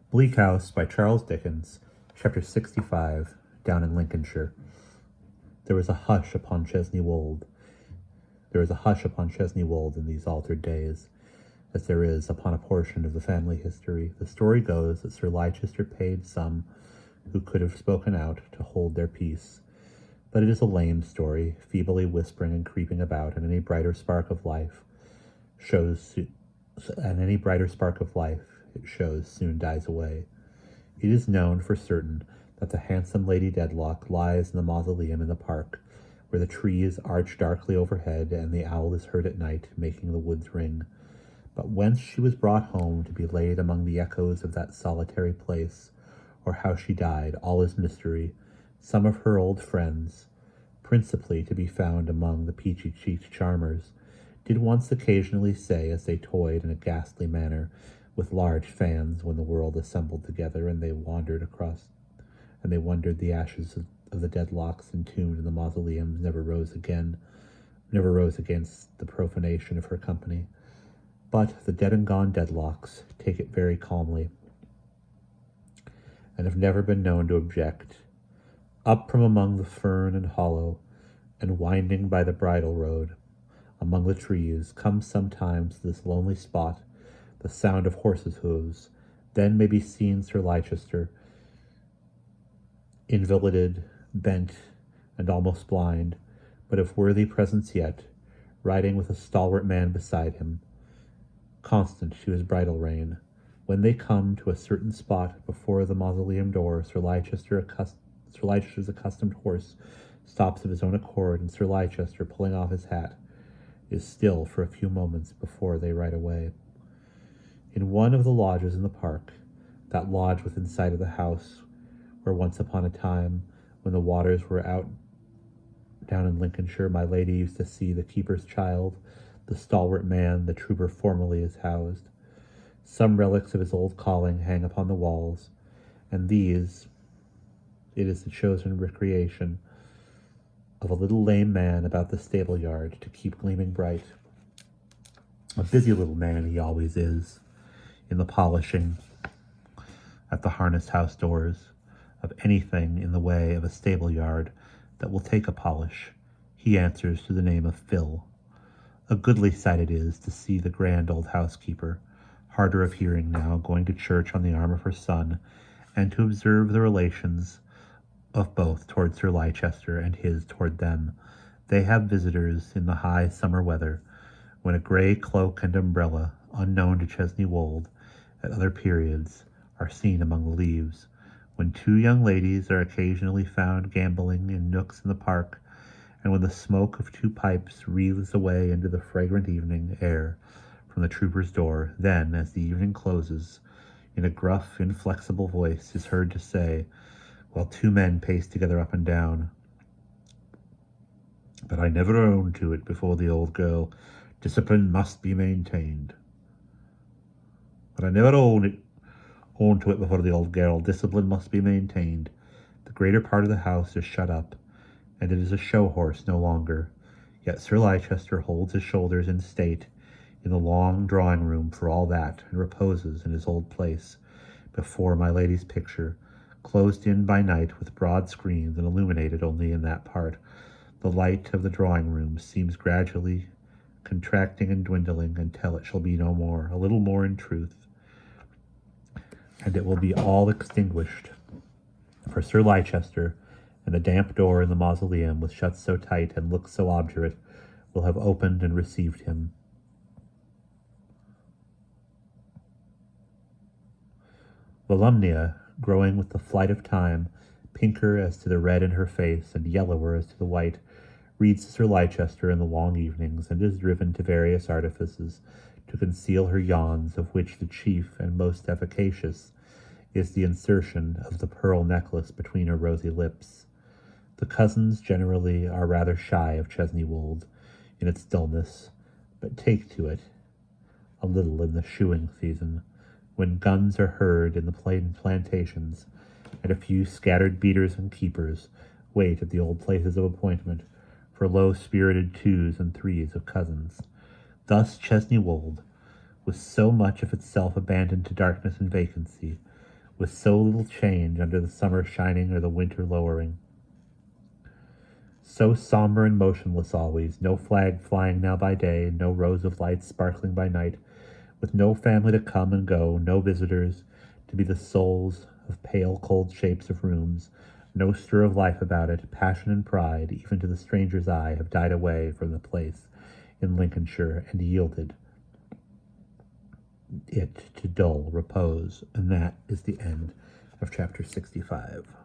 Bleak House by Charles Dickens, Chapter 65, Down in Lincolnshire. There was a hush upon Chesney Wold. There is a hush upon Chesney Wold in these altered days, as there is upon a portion of the family history. The story goes that Sir Leicester paid some who could have spoken out to hold their peace. But it is a lame story, feebly whispering and creeping about, and any brighter spark of life it shows soon dies away. It is known for certain that the handsome Lady Dedlock lies in the mausoleum in the park, where the trees arch darkly overhead and the owl is heard at night making the woods ring. But whence she was brought home to be laid among the echoes of that solitary place, or how she died, all is mystery. Some of her old friends, principally to be found among the peachy-cheeked charmers, did once occasionally say, as they toyed in a ghastly manner with large fans when the world assembled together, and they wondered the ashes of the Dedlocks entombed in the mausoleums never rose against the profanation of her company. But the dead and gone Dedlocks take it very calmly, and have never been known to object. Up from among the fern and hollow, and winding by the bridle road, among the trees, comes sometimes to this lonely spot the sound of horses' hoofs. Then may be seen Sir Leicester, invalided, bent, and almost blind, but of worthy presence yet, riding with a stalwart man beside him, constant to his bridle rein. When they come to a certain spot before the mausoleum door, Sir Leicester's accustomed horse stops of his own accord, and Sir Leicester, pulling off his hat, is still for a few moments before they ride away. In one of the lodges in the park, that lodge within sight of the house, where once upon a time, when the waters were out down in Lincolnshire, my lady used to see the keeper's child, the stalwart man the trooper formerly is housed. Some relics of his old calling hang upon the walls, and these, it is the chosen recreation of a little lame man about the stable yard to keep gleaming bright. A busy little man he always is, in the polishing at the harness house doors of anything in the way of a stable yard that will take a polish. He answers to the name of Phil. A goodly sight it is to see the grand old housekeeper, harder of hearing now, going to church on the arm of her son, and to observe the relations of both toward Sir Leicester and his toward them. They have visitors in the high summer weather, when a grey cloak and umbrella, unknown to Chesney Wold at other periods, are seen among the leaves, when two young ladies are occasionally found gambling in nooks in the park, and when the smoke of two pipes wreathes away into the fragrant evening air from the trooper's door. Then, as the evening closes, in a gruff, inflexible voice is heard to say, while two men pace together up and down, "But I never owned to it before the old girl. Discipline must be maintained. But I never owned to it before the old girl. Discipline must be maintained. The greater part of the house is shut up, and it is a show horse no longer. Yet Sir Leicester holds his shoulders in state in the long drawing-room for all that, and reposes in his old place before my lady's picture, closed in by night with broad screens and illuminated only in that part. The light of the drawing-room seems gradually contracting and dwindling until it shall be no more, a little more in truth, and it will be all extinguished. For Sir Leicester, and the damp door in the mausoleum, with shut so tight and looks so obdurate, will have opened and received him. Volumnia, growing with the flight of time, pinker as to the red in her face and yellower as to the white, reads Sir Leicester in the long evenings, and is driven to various artifices to conceal her yawns, of which the chief and most efficacious is the insertion of the pearl necklace between her rosy lips. The cousins generally are rather shy of Chesney Wold in its dullness, but take to it a little in the shoeing season, when guns are heard in the plantations, and a few scattered beaters and keepers wait at the old places of appointment for low-spirited twos and threes of cousins. Thus Chesney Wold, with so much of itself abandoned to darkness and vacancy, with so little change under the summer shining or the winter lowering. So somber and motionless always, no flag flying now by day, no rows of lights sparkling by night, with no family to come and go, no visitors to be the souls of pale, cold shapes of rooms, no stir of life about it, passion and pride, even to the stranger's eye, have died away from the place in Lincolnshire and yielded it to dull repose. And that is the end of chapter 65.